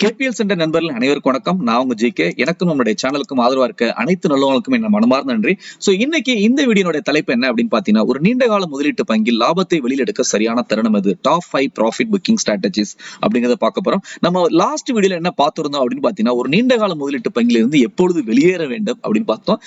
KPL centre நண்பர்கள் அனைவருக்கும் வணக்கம். நான் உங்க ஜிகே. எனக்கும் நம்மளுடைய சேனலுக்கும் ஆதரவா இருக்க அனைத்து நல்லவங்களுக்கும் என்ன மனமார்ந்த நன்றி. சோ இன்னைக்கு இந்த வீடியோட தலைப்பு என்ன அப்படின்னு பாத்தீங்கன்னா, ஒரு நீண்ட கால முதலீட்டு பங்கில் லாபத்தை வெளியில் எடுக்க சரியான தருணம் எது, டாப் 5 ப்ராஃபிட் புக்கிங் ஸ்ட்ராட்டஜிஸ் அப்படிங்கறத பார்க்க போறோம். நம்ம லாஸ்ட் வீடியோல என்ன பார்த்திருந்தோம் அப்படின்னு பாத்தீங்கன்னா, ஒரு நீண்ட கால முதலீட்டு பங்கில இருந்து எப்பொழுது வெளியேற வேண்டும் அப்படின்னு பார்த்தோம்.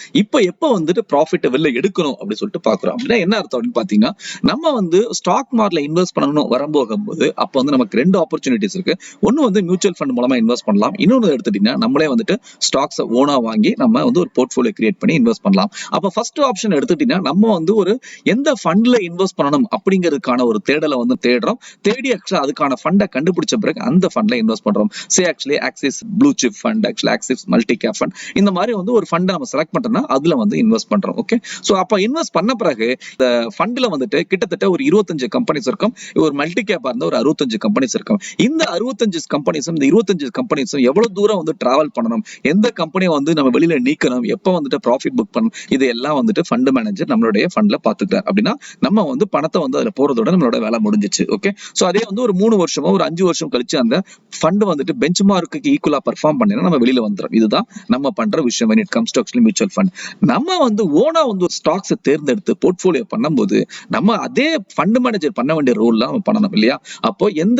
எப்ப வந்துட்டு ப்ராஃபிட் வெளில எடுக்கணும் அப்படின்னு சொல்லிட்டு பாக்குறோம். அப்படின்னா என்ன அர்த்தம் அப்படின்னு பாத்தீங்கன்னா, நம்ம வந்து ஸ்டாக் மார்க்கெட்ல இன்வெஸ்ட் பண்ணணும் வரும்போது அப்ப வந்து நமக்கு ரெண்டு ஆப்பர்ச்சுனிட்டிஸ் இருக்கு. ஒன்னு வந்து மியூச்சுவல் ஃபண்ட் மூலமா இன்வெஸ்ட் பண்ணலாம். இன்னொன்னு எடுத்துட்டீங்கன்னா நம்மளே வந்துட்டு ஸ்டாக்ஸ் ஓனா வாங்கி நம்ம வந்து ஒரு போர்ட்ஃபோலியோ கிரியேட் பண்ணி இன்வெஸ்ட் பண்ணலாம். அப்ப ஃபர்ஸ்ட் ஆப்ஷன் எடுத்துட்டீங்கன்னா நம்ம வந்து ஒரு எந்த ஃபண்ட்ல இன்வெஸ்ட் பண்ணணும் அப்படிங்கிறதுக்கான ஒரு தேடலை வந்து தேடுறோம். தேடி ஆக்சுவலா அதுக்கான ஃபண்டை கண்டுபிடிச்ச பிறகு அந்த ஃபண்ட்ல இன்வெஸ்ட் பண்றோம். Actually axis blue chip fund, actually axis multi cap fund, இந்த மாதிரி வந்து ஒரு ஃபண்டை நம்ம செலக்ட் பண்றோம்னா அதுல வந்து இன்வெஸ்ட் பண்றோம். ஓகே, சோ அப்ப இன்வெஸ்ட் பண்ண பிறகு இந்த ஃபண்ட்ல வந்துட்டு கிட்டத்தட்ட ஒரு 25 கம்பெனிஸ் இருக்கும். ஒரு மல்டி கேப்பா இருந்தா ஒரு 65 கம்பெனிஸ் இருக்கும். இந்த 65 கம்பெனிஸும் இந்த 25 கம்பெனிஸும் எவ்வளவு தூரம் வந்து டிராவல் பண்ணணும், எந்த கம்பெனியை வந்து நம்ம வெளியில நீக்கணும், எப்ப வந்துட்டு ப்ராஃபிட் புக் பண்ணணும், இதெல்லாம் வந்துட்டு ஃபண்ட் மேனேஜர் நம்மளுடைய ஃபண்ட்ல பாத்துக்கிறார். அப்படின்னா நம்ம வந்து பணத்தை வந்து அதுல போறதோட நம்மளோட வேலை முடிஞ்சிச்சு. ஓகே, சோ அதே வந்து ஒரு 3 வருஷமோ ஒரு 5 வருஷம் கழிச்சு அந்த ஃபண்ட் வந்துட்டு பெஞ்ச் மார்க்குக்கு ஈக்குவலா பெர்ஃபார்ம் பண்ணினா நம்ம வெளியில வந்துடும். இதுதான் நம்ம பண்ற விஷயம் when it comes to actually mutual fund. நம்ம வந்து ஓனா வந்து ஸ்டாக்ஸ் தேர்ந்தெடுத்து போர்ட்ஃபோலியோ பண்ணும்போது நம்ம அதே ஃபண்ட் மேனேஜர் பண்ண வேண்டிய ரோல் நம்ம பண்ணணும் இல்லையா? அப்போ எந்த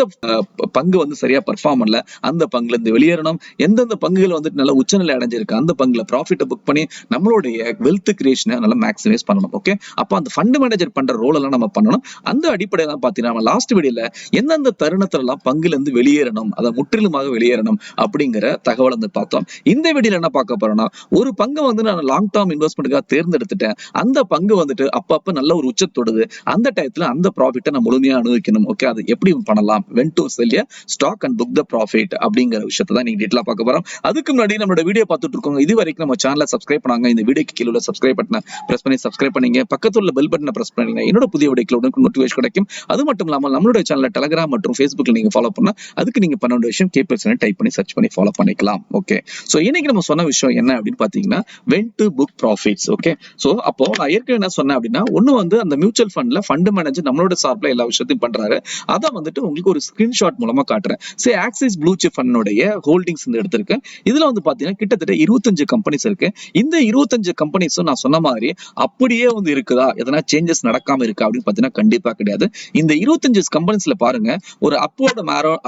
பங்கு வந்து சரியா பெர்ஃபார்ம் பண்ணல அந்த பங்குல இருந்து வெளியேறணும். எந்தெந்த பங்குகள் வந்துட்டு நல்ல உச்சநிலை அடைஞ்சிருக்கு அந்த பங்குல ப்ராஃபிட்டை புக் பண்ணி நம்மளுடைய வெல்த் கிரியேஷனை நல்லா மேக்ஸிமைஸ் பண்ணணும். ஓகே, அப்போ அந்த ஃபண்ட் மேனேஜர் பண்ற ரோல் எல்லாம் நம்ம பண்ணணும். அந்த அடிப்படையில பாத்தீங்கன்னா நம்ம லாஸ்ட் வீடியோல எந்தெந்த தருணத்துல எல்லாம் பங்குல இருந்து வெளியேறணும், அதை முற்றிலுமாக வெளியேறணும் அப்படிங்கிற தகவல் வந்து பார்த்தோம். இந்த வீடியோல என்ன பார்க்க போறோம்னா, ஒரு பங்கை வந்து நான் லாங் டேர்ம் இன்வெஸ்ட்மெண்ட்டுக்காக தேர்ந்தெடுத்துட்டேன். அந்த பங்கு வந்துட்டு அப்பப்ப நல்ல ஒரு உச்சத்தொடுது. அந்த டயத்துல அந்த ப்ராஃபிட்டை நான் முழுமையா அனுபவிக்கணும். ஓகே, அது எப்படி பண்ணலாம், when to sell a stock and book the profit அப்படிங்கிற விஷயத்தை தான் நீங்க டீட்டெயிலா பார்க்க போறோம். அதுக்கு முன்னாடி நம்மளோட வீடியோ பார்த்துட்டு இருக்கோங்க, இது வரைக்கும் நம்ம சேனலை சப்ஸ்கிரைப் பண்ணாங்க, இந்த வீடியோக்கு கீழே உள்ள சப்ஸ்கிரைப் பட்டனை பிரஸ் பண்ணி சப்ஸ்கிரைப் பண்ணீங்க, பக்கத்துல உள்ள பெல் பட்டனை பிரஸ் பண்ணீங்க, என்னோட புதிய வீடியோக்கள் உடனே நோட்டிஃபிகேஷன் கிடைக்கும். அது மட்டும் இல்லாமல் நம்மளுடைய சேனலை டெலிகிராம் மற்றும் ஃபேஸ்புக்ல நீங்க ஃபாலோ பண்ணா அதுக்கு நீங்க பண்ண வேண்டிய விஷயம் கேபிஎல் டைப் பண்ணி சர்ச் பண்ணி ஃபாலோ பண்ணிக்கலாம். ஓகே, சோ இன்னைக்கு நம்ம சொன்ன விஷயம் என்ன அப்படின்னு பாத்தீங்கன்னா, when to book profits. Okay, so அப்போ நான் ஏற்கனவே என்ன சொன்னேன் அப்படின்னா, ஒண்ணு வந்து அந்த மியூச்சுவல் ஃபண்ட்ல ஃபண்ட் மேனேஜர் நம்மளோட சார்பில் எல்லா விஷயத்தையும் பண்றாரு. அதை வந்துட்டு உங்களுக்கு ஒரு ஸ்கிரீன்ஷாட் மூலமா காட்டுறேன். ஆக்சிஸ் ப்ளூ சிப் ஃபண்டோடைய ஹோல்டிங்ஸ் எடுத்திருக்கேன். இதுல வந்து பாத்தீங்கன்னா கிட்டத்தட்ட 25 கம்பெனிஸ் இருக்கு. இந்த 25 கம்பெனிஸும் நான் சொன்ன மாதிரி அப்படியே வந்து இருக்குதா, எதனா சேஞ்சஸ் நடக்காம இருக்கா அப்படின்னு பாத்தீங்கன்னா கண்டிப்பா கிடையாது. இந்த 25 கம்பெனிஸ்ல பாருங்க, ஒரு அப்வர்ட்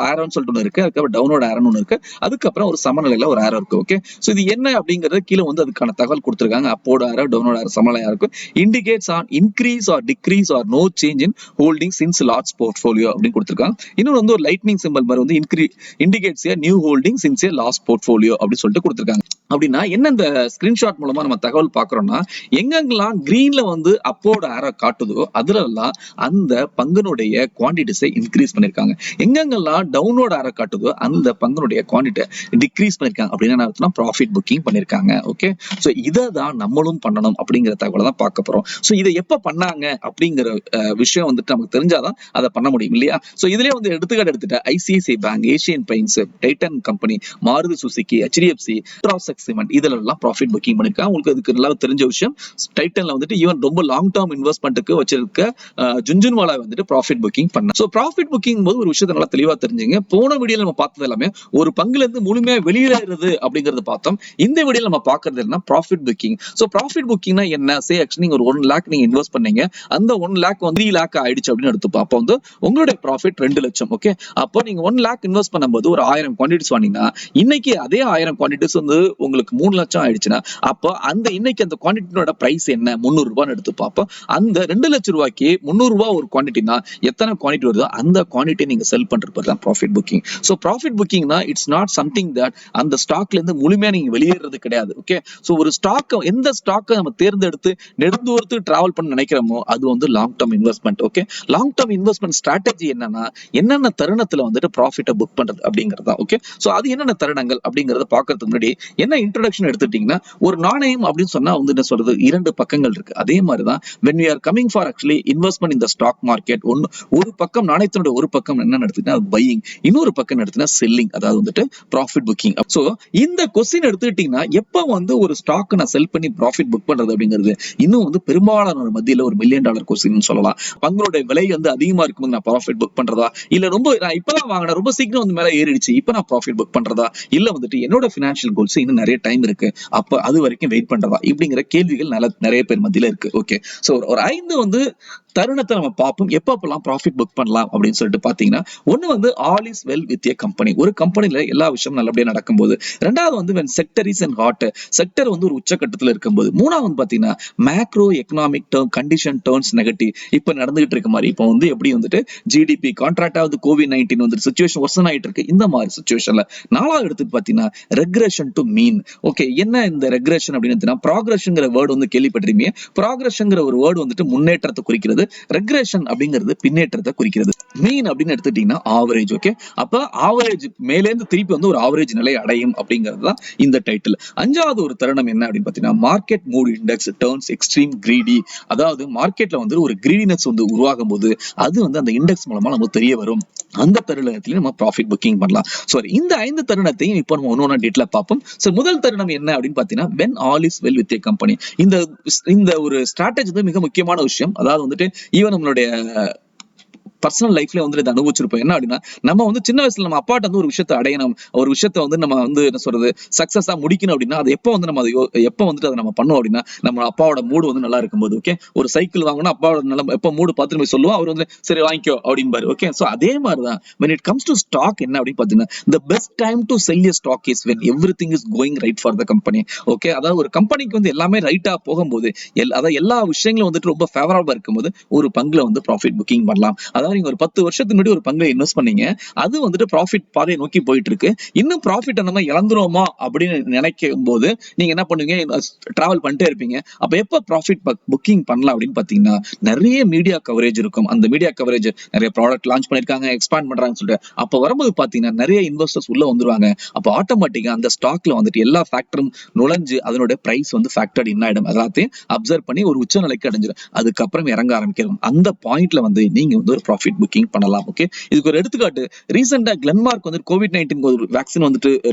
ஆரோன்னு சொல்லிட்டு ஒன்று இருக்கு, அதுக்கப்புறம் டவுன்வர்ட் ஆரோன்னு ஒன்று இருக்கு, அதுக்கப்புறம் ஒரு சமநிலையில ஒரு ஆரோ இருக்கு. ஓகே, சோ இது என்ன அப்படிங்கறது கீழே வந்து அதுக்கான தகவல் கொடுத்திருக்காங்க. அப்வர்ட் ஆரோ, டவுன்வர்ட் ஆரோ, சமநிலை arrow indicates an increase or decrease or no change in holding since large portfolio அப்படின்னு கொடுத்திருக்காங்க. இன்னொரு வந்து ஒரு லைட்னிங் சிம்பல் மாதிரி வந்து indicates a new holding since a last portfolio அப்படின்னு சொல்லிட்டு கொடுத்திருக்காங்க. அப்படின்னா என்ன இந்த ஸ்கிரீன்ஷாட் மூலமா நம்ம தகவல் பாக்குறோம்னா, எங்கெங்கெல்லாம் கிரீன்ல வந்து அப்போட ஆரோ காட்டுதோ அதுல எல்லாம் அந்த பங்குனுடைய குவான்டிட்டிஸை இன்க்ரீஸ் பண்ணிருக்காங்க. எங்கெங்கெல்லாம் டவுன்வர்ட் ஆரோ காட்டுதோ அந்த பங்குனுடைய குவான்டிட்டி டிக்ரீஸ் பண்ணிருக்காங்க. அப்படின்னா என்ன அர்த்தம்னா ப்ராஃபிட் புக்கிங் பண்ணிருக்காங்க. ஓகே, சோ இதை தான் நம்மளும் பண்ணணும் அப்படிங்கிற தகவலை தான் பார்க்க போறோம். சோ இதை எப்ப பண்ணாங்க அப்படிங்கிற விஷயம் வந்துட்டு நமக்கு தெரிஞ்சாதான் அதை பண்ண முடியும் இல்லையா? சோ இதுலயே வந்து எடுத்துக்காட்டு எடுத்துட்டு ICICI bank, Asian paints, Titan company, Maruti Suzuki, HDFC, cement இதுல எல்லாம் ப்ராஃபிட் புக்கிங் பண்ணிருக்காங்க. உங்களுக்கு அதுக்கு நல்லா தெரிஞ்ச விஷயம், டைட்டன்ல வந்துட்டு ஈவன் ரொம்ப லாங் டேர்ம் இன்வெஸ்ட்மெண்ட்டுக்கு வச்சிருக்க ஜுன்ஜுன்வாலா வந்துட்டு ப்ராஃபிட் புக்கிங் பண்ண. சோ ப்ராஃபிட் புக்கிங் போது ஒரு விஷயத்தை நல்லா தெளிவா தெரிஞ்சுங்க. போன வீடியோல நம்ம பார்த்தது எல்லாமே ஒரு பங்குல இருந்து முழுமையா வெளியேறது அப்படிங்கறது பார்த்தோம். இந்த வீடியோல நம்ம பார்க்கறது என்ன, ப்ராஃபிட் புக்கிங். சோ ப்ராஃபிட் புக்கிங்னா என்ன? ஆக்சுவலி நீங்க ஒரு 1 லேக் நீங்க இன்வெஸ்ட் பண்ணீங்க, அந்த 1 லேக் வந்து 3 லேக் ஆயிடுச்சு அப்படின்னு எடுத்துப்போம். அப்போ வந்து உங்களுடைய ப்ராஃபிட் 2 லட்சம். ஓகே, அப்போ நீங்க 1 லேக் இன்வெஸ்ட் பண்ணும்போது ஒரு 1000 குவான்டிட்டிஸ் வாங்கினா இன்னைக்கு அதே 1000 குவான்டிட்டிஸ் வந்து உங்களுக்கு 3 லட்சம் ஆயிடுச்சுன்னா அப்போ அந்த இன்னைக்கு அந்த குவான்டிட்டியோட பிரைஸ் என்ன, 300 ரூபான்னு எடுத்துப்போம். அப்போ அந்த 2 லட்சம் ரூபாய்க்கு 300 ரூபாய் ஒரு குவான்டிட்டினா எத்தனை குவான்டிட்டி வருதோ அந்த குவான்டிட்டி நீங்க செல் பண்றது தான் ப்ராஃபிட் புக்கிங். சோ ப்ராஃபிட் புக்கிங்னா இட்ஸ் நாட் சம்திங் தட் அந்த ஸ்டாக்ல இருந்து முழுமையா நீங்க வெளியேறது கிடையாது. ஓகே, சோ ஒரு ஸ்டாக், எந்த ஸ்டாக்கை நம்ம தேர்ந்தெடுத்து நெடுந்தூரத்துக்கு டிராவல் பண்ண நினைக்கிறோமோ அது வந்து long term investment. Okay, long term investment strategy என்னன்னா என்னென்ன தருணத்துல வந்துட்டு ப்ராஃபிட்டை புக் பண்றது அப்படிங்கறதா. ஓகே, சோ அது என்னென்ன தருணங்கள் அப்படிங்கறத பாக்குறதுக்கு முன்னாடி என்ன இன்ட்ரோடக்ஷன் எடுத்துட்டீங்கன்னா, ஒரு நாணயம் அப்படின்னு சொன்னா வந்து என்ன சொல்றது, 2 பக்கங்கள் இருக்கு. அதே மாதிரிதான் when we are coming for actually investment in the stock market, ஒரு பக்கம் நாணயத்தினுடைய ஒரு பக்கம் என்ன எடுத்துட்டா பையிங், இன்னொரு பக்கம் எடுத்துனா செல்லிங், அதாவது வந்துட்டு ப்ராஃபிட் புக்கிங். சோ இந்த கொஸ்டின் எடுத்துக்கிட்டீங்கன்னா எப்ப வந்து ஒரு ஸ்டாக் நான் செல் பண்ணி ப்ராஃபிட் புக் பண்றது அப்படிங்கிறது இன்னும் வந்து பெரும்பாலான மத்தியில ஒரு $1 மில்லியன் கொஸ்டின் சொல்லலாம். பங்களுடைய விலை வந்து அதிகமா இருக்கும்போது நான் ப்ராஃபிட் புக் பண்றதா, இல்ல ரொம்ப நான் இப்பதான் வாங்கினேன் ரொம்ப சீக்கிரம் வந்து மேல ஏறிடுச்சு இப்ப நான் ப்ராஃபிட் புக் பண்றதா, இல்ல வந்துட்டு என்னோட பினான்சியல் கோல்ஸ் இன்னும் நிறைய டைம் இருக்கு, அப்ப அது வரைக்கும் வெயிட் பண்றதா, இப்படிங்கிற கேள்விகள் நிறைய பேர் மத்தியில இருக்கு. ஓகே, சோ ஒரு 5 தருணத்தை நம்ம பார்ப்போம் எப்பப்பெல்லாம் ப்ராஃபிட் புக் பண்ணலாம் அப்படின்னு சொல்லிட்டு பாத்தீங்கன்னா, ஒண்ணு all is well with A company. ஒரு கம்பெனில எல்லா விஷயமும் நல்லபடியா நடக்கும்போது. ரெண்டாவது when sector is in hot, sector ஒரு உச்சக்கட்டத்துல இருக்கும்போது. மூணாவது பாத்தீங்கன்னா macro economic condition turns negative. இப்ப நடந்துகிட்டு இருக்க மாதிரி இப்ப எப்படி ஜிடிபி கான்ட்ராக்ட் ஆகுது, COVID-19 சிச்சுவேஷன் வர்சன் ஆயிட்டு இருக்கு. இந்த மாதிரி சிச்சுவேஷன்ல நாலாவது எடுத்துட்டு பாத்தீங்கன்னா ரெக்ரெஷன் டு மீன். ஓகே, என்ன இந்த ரெக்ரெஷன் அப்படின்னு ப்ராக்ரஷன்ங்கிற வேர்டு கேள்விப்பட்டிருப்பீங்க. ப்ராக்ரஷன்ங்கிற ஒரு வேர்டு முன்னேற்றத்தை குறிக்கிறது. ரெக்ரெஷன் அப்படிங்கிறது பின்னேற்றத்தை குறிக்கிறது. மீன் அப்படின்னு எடுத்துட்டீங்கன்னா ஆவரேஜ். ஓகே, அப்ப ஆவரேஜ் மேலேந்து திருப்பி ஒரு ஆவரேஜ் நிலை அடையும் அப்படிங்கிறது தான் இந்த டைட்டில். அஞ்சாவது ஒரு தருணம் என்ன அப்படின்னு பாத்தீங்கன்னா market mood index turns extreme greedy. அதாவது மார்க்கெட்ல ஒரு கிரீடினஸ் உருவாகும் போது அது அந்த இண்டெக்ஸ் மூலமா நமக்கு தெரிய வரும். அந்த தருணத்திலே நம்ம ப்ராஃபிட் புக்கிங் பண்ணலாம். சோ இந்த 5 தருணத்தையும் இப்போ நம்ம ஒன்னொன்னா டீட்டெயிலா பார்ப்போம். சோ முதல் தருணம் என்ன அப்படின்னு பாத்தீங்கன்னா when all is well with a company. இந்த ஒரு ஸ்ட்ராட்டஜி மிக முக்கியமான விஷயம். அதாவது ஈவன் நம்மளுடைய பர்சனல் லைஃப்ல இதை அனுபவிச்சிருப்போம். என்ன அப்படின்னா நம்ம சின்ன வயசுல நம்ம அப்பாட்ட ஒரு விஷயத்தை அடையணும், ஒரு விஷயத்த நம்ம என்ன சொல்றது சக்சஸா முடிக்கணும் அப்படின்னா அது எப்போ நம்ம எப்போ அதை நம்ம பண்ணோம் அப்படின்னா நம்ம அப்பாவோட மூடு நல்லா இருக்கும்போது. ஓகே, ஒரு சைக்கிள் வாங்கணும், அப்பாவோட நல்ல எப்போ மூடு பார்த்து போய் சொல்லுவோம், அவர் சரி வாங்கிக்கோ அப்படின்பாரு. ஓகே, சோ அதே மாதிரிதான் when it comes to stock என்ன அப்படின்னு பாத்தீங்கன்னா the best time to sell a stock is when everything is going right for the company. Okay, அதாவது ஒரு கம்பெனிக்கு எல்லாமே ரைட்டா போகும்போது அதாவது எல்லா விஷயங்களும் ரொம்ப ஃபேவரபிளா இருக்கும்போது ஒரு பங்குல ப்ராஃபிட் புக்கிங் பண்ணலாம். அதாவது நீங்க ஒரு 10 வருஷத்துக்கு முன்னாடி ஒரு பங்குல இன்வெஸ்ட் பண்ணீங்க, அது ப்ராஃபிட் பாதையை நோக்கி போயிட்டு இருக்கு, இன்னும் ப்ராஃபிட் நம்ம இழந்துருவோமா அப்படின்னு நினைக்கும் போது நீங்க என்ன பண்ணுவீங்க, டிராவல் பண்ணிட்டே இருப்பீங்க. அப்ப எப்ப ப்ராஃபிட் புக்கிங் பண்ணலாம் அப்படின்னு பாத்தீங்கன்னா நிறைய மீடியா கவரேஜ் இருக்கும். அந்த மீடியா கவரேஜ் நிறைய ப்ராடக்ட் லான்ச் பண்ணிருக்காங்க, எக்ஸ்பாண்ட் பண்றாங்கன்னு சொல்லிட்டு அப்ப வரும்போது பாத்தீங்கன்னா நிறைய இன்வெஸ்டர்ஸ் உள்ள வந்துருவாங்க. அப்ப ஆட்டோமேட்டிக்கா அந்த ஸ்டாக்ல எல்லா ஃபேக்டரும் நுழைஞ்சு அதனுடைய பிரைஸ் ஃபேக்டர்ட் இன் ஆயிடும். எல்லாத்தையும் அப்சர்வ் பண்ணி ஒரு உச்ச நிலைக்கு அடைஞ்சிடும். அதுக்கப்புறம் இறங்க ஆரம்பிக்கிறோம். அந்த பாயிண்ட்ல நீங்க ஒரு ப்ராஃபிட் புக்கிங் பண்ணலாம். ஓகே, இதுக்கு ஒரு எடுத்துக்காட்டு ரீசெண்டா கிளென்மார்க் COVID-19 ஒரு வேக்சின்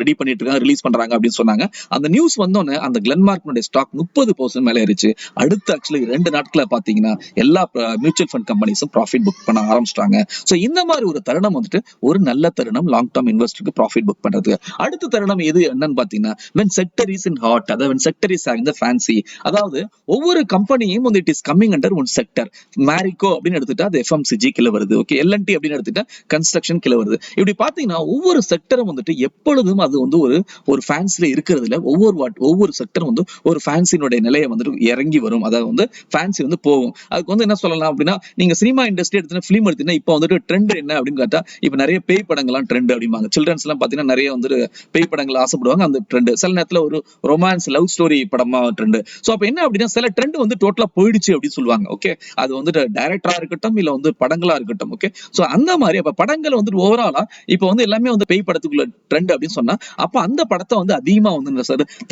ரெடி பண்ணிட்டு இருக்காங்க, ரிலீஸ் பண்றாங்க அப்படின்னு சொன்னாங்க. அந்த நியூஸ் வந்தோடனே அந்த கிளென்மார்க் ஸ்டாக் 30% மேல ஏறிச்சு. அடுத்து ஆக்சுவலி 2 நாட்கள பாத்தீங்கன்னா எல்லா மியூச்சுவல் ஃபண்ட் கம்பெனிஸும் ப்ராஃபிட் புக் பண்ண ஆரம்பிச்சிட்டாங்க. சோ இந்த மாதிரி ஒரு தருணம் ஒரு நல்ல தருணம் லாங் டர்ம் இன்வெஸ்டருக்கு ப்ராஃபிட் புக் பண்றது. அடுத்த தருணம் எது என்னன்னு பாத்தீங்கன்னா when sector is in hot, அதாவது when sector is having the fancy. அதாவது ஒவ்வொரு கம்பெனியும் it is coming under one sector. Marico அப்படின்னு எடுத்துட்டா அது FMCG கீழ வருது. ஓகே, LNT அப்படின்னு எடுத்துட்டா கன்ஸ்ட்ரக்ஷன் கீழ வருது. இப்படி பாத்தீங்கன்னா ஒவ்வொரு செக்டரும் எப்பொழுதும் அது ஒரு ஃபேன்சில இருக்கிறது இல்ல. ஒவ்வொரு செக்டரும் ஒரு ஃபேன்சினுடைய நிலையை இறங்கி வரும். அதாவது ஃபேன்சி போகும். அதுக்கு என்ன சொல்லலாம் அப்படின்னா நீங்க சினிமா இண்டஸ்ட்ரி எடுத்தீங்கன்னா ஃபிலிம் எடுத்தீங்கன்னா இப்போ ட்ரெண்ட் என்ன அப்படின்னு கேட்டா இப்ப நிறைய பேய் படங்கள்லாம் ட்ரெண்ட் அப்படிம்பாங்க. சில்ட்ரன்ஸ் எல்லாம் பாத்தீங்கன்னா நிறைய பேய் படங்கள் ஆசைப்படுவாங்க. அந்த ட்ரெண்ட் சில நேரத்துல ஒரு ரொமான்ஸ் லவ் ஸ்டோரி படமா ட்ரெண்ட். சோ அப்ப என்ன அப்படின்னா சில ட்ரெண்ட் டோட்டலா போயிடுச்சு அப்படின்னு சொல்லுவாங்க. ஓகே, அது டைரக்டரா இருக்கட்டும் இல்ல படங்களா இருக்கட்டும். ஓகே, சோ அந்த மாதிரி அப்ப படங்கள் ஓவராலா இப்ப எல்லாமே பேய் படத்துக்குள்ள ட்ரெண்ட் அப்படின்னு சொன்னா அப்ப அந்த படத்தை அதிகமா